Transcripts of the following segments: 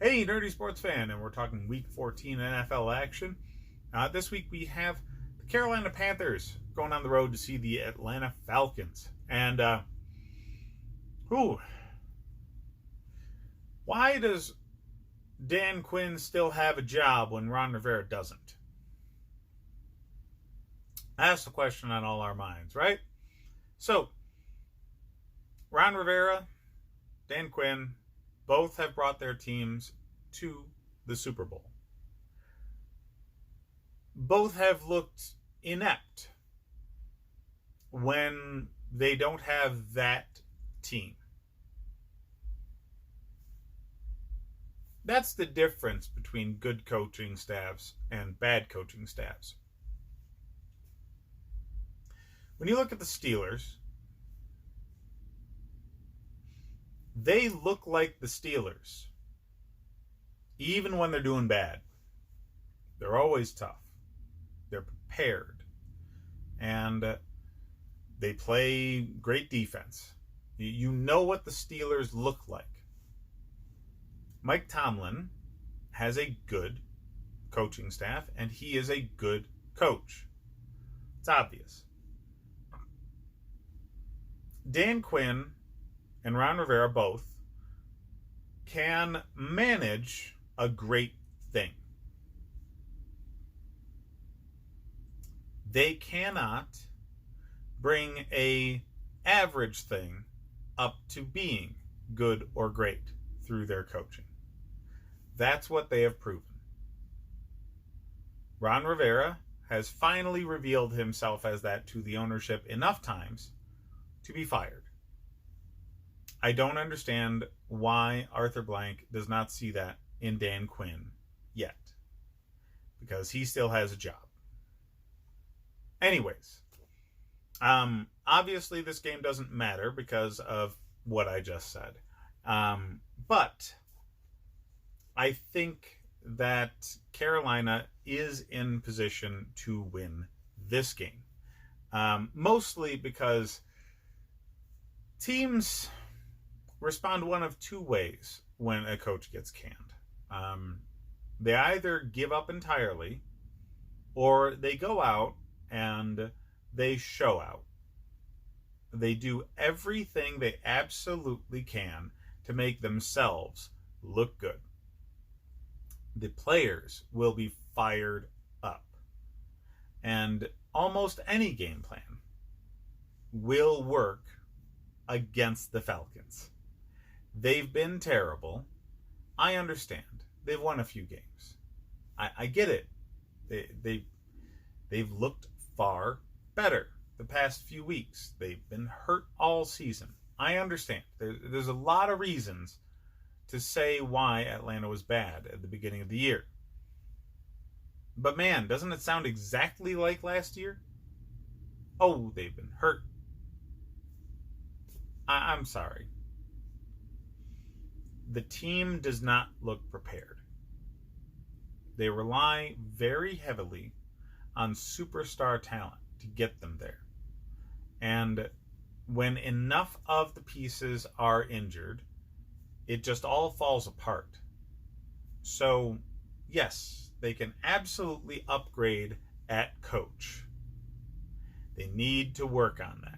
Hey, nerdy sports fan, and we're talking Week 14 NFL action. This week we have the Carolina Panthers going on the road to see the Atlanta Falcons. And, why does Dan Quinn still have a job when Ron Rivera doesn't? That's the question on all our minds, right? So, Ron Rivera, Dan Quinn, both have brought their teams to the Super Bowl. Both have looked inept when they don't have that team. That's the difference between good coaching staffs and bad coaching staffs. When you look at the Steelers, they look like the Steelers, even when they're doing bad. They're always tough. They're prepared. And they play great defense. You know what the Steelers look like. Mike Tomlin has a good coaching staff, and he is a good coach. It's obvious. Dan Quinn and Ron Rivera both can manage a great thing. They cannot bring a average thing up to being good or great through their coaching. That's what they have proven. Ron Rivera has finally revealed himself as that to the ownership enough times to be fired. I don't understand why Arthur Blank does not see that in Dan Quinn yet, because he still has a job. Anyways, obviously this game doesn't matter because of what I just said. But I think that Carolina is in position to win this game. Mostly because teams respond one of two ways when a coach gets canned. They either give up entirely, or they go out and they show out. They do everything they absolutely can to make themselves look good. The players will be fired up. And almost any game plan will work against the Falcons. They've been terrible. I understand. They've won a few games. I get it. They've looked far better the past few weeks. They've been hurt all season. I understand. There's a lot of reasons to say why Atlanta was bad at the beginning of the year. But man, doesn't it sound exactly like last year? Oh, they've been hurt. I'm sorry. The team does not look prepared. They rely very heavily on superstar talent to get them there. And when enough of the pieces are injured, it just all falls apart. So, yes, they can absolutely upgrade at coach. They need to work on that.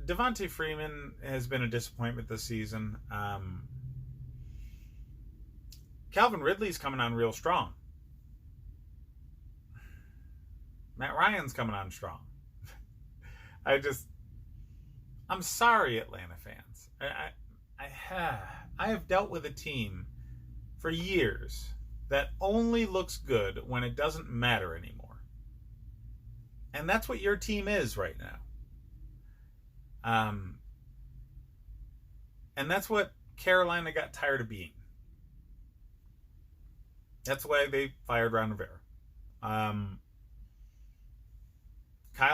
Devontae Freeman has been a disappointment this season. Calvin Ridley's coming on real strong. Matt Ryan's coming on strong. I'm sorry, Atlanta fans. I have dealt with a team for years that only looks good when it doesn't matter anymore. And that's what your team is right now. And that's what Carolina got tired of being. That's why they fired Ron Rivera. Kyle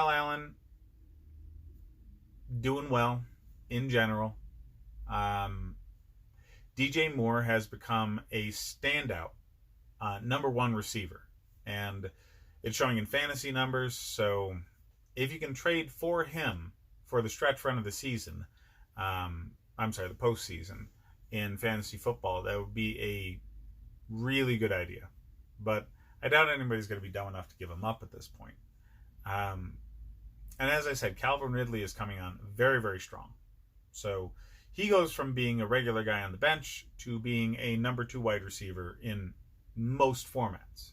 Allen doing well in general. DJ Moore has become a standout number one receiver, and it's showing in fantasy numbers. So if you can trade for him for the stretch run of the season, the postseason in fantasy football, that would be a really good idea. But I doubt anybody's going to be dumb enough to give him up at this point. And as I said, Calvin Ridley is coming on very, very strong. So he goes from being a regular guy on the bench to being a number 2 wide receiver in most formats.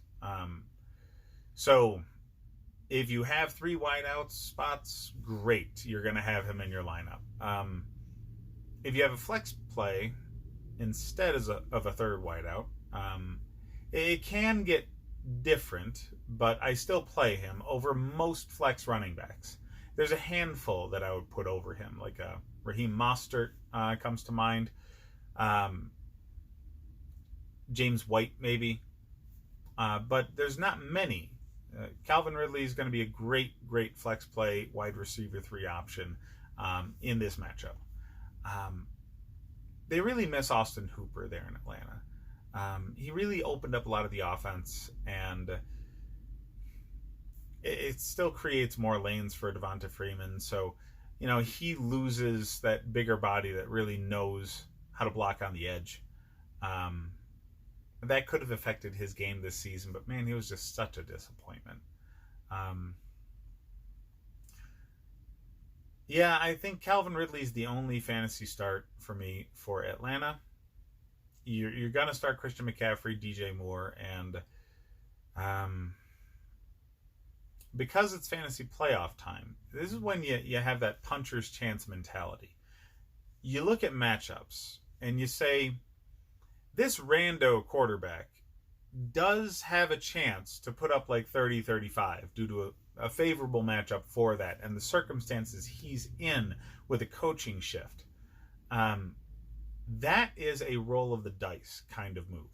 So if you have 3 wideout spots, great. You're going to have him in your lineup. If you have a flex play instead of a third wideout, it can get different, but I still play him over most flex running backs. There's a handful that I would put over him, like Raheem Mostert comes to mind. James White, maybe. But there's not many. Calvin Ridley is going to be a great, great flex play wide receiver 3 option in this matchup. They really miss Austin Hooper there in Atlanta. He really opened up a lot of the offense, and it still creates more lanes for Devonta Freeman. So, he loses that bigger body that really knows how to block on the edge. That could have affected his game this season, but man, he was just such a disappointment. Yeah, I think Calvin Ridley's the only fantasy start for me for Atlanta. You're going to start Christian McCaffrey, DJ Moore, and because it's fantasy playoff time, this is when you have that puncher's chance mentality. You look at matchups, and you say, this rando quarterback does have a chance to put up like 30-35 due to a favorable matchup for that and the circumstances he's in with a coaching shift. That is a roll of the dice kind of move.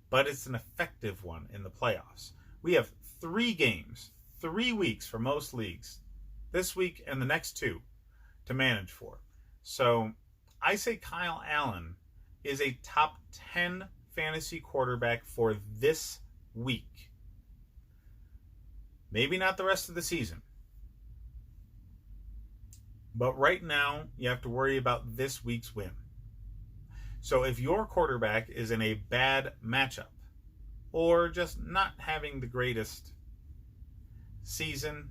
But it's an effective one in the playoffs. We have 3 games, 3 weeks for most leagues, this week and the next 2, to manage for. So I say Kyle Allen is a top 10 fantasy quarterback for this week. Maybe not the rest of the season. But right now, you have to worry about this week's win. So if your quarterback is in a bad matchup, or just not having the greatest season,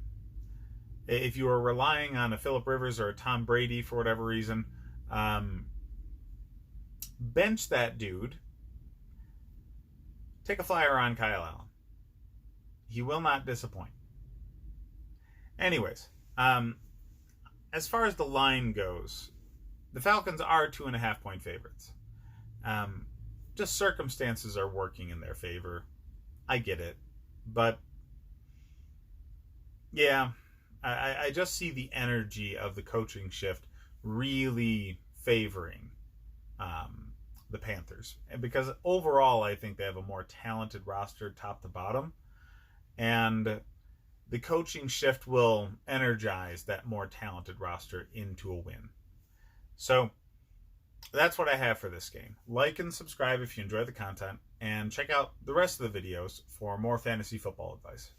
if you are relying on a Phillip Rivers or a Tom Brady for whatever reason, bench that dude. Take a flyer on Kyle Allen. He will not disappoint. Anyways, as far as the line goes, the Falcons are 2.5-point favorites. Just circumstances are working in their favor. I get it. But, yeah, I just see the energy of the coaching shift really favoring the Panthers. And because overall, I think they have a more talented roster top to bottom. And the coaching shift will energize that more talented roster into a win. So that's what I have for this game. Like and subscribe if you enjoy the content, and check out the rest of the videos for more fantasy football advice.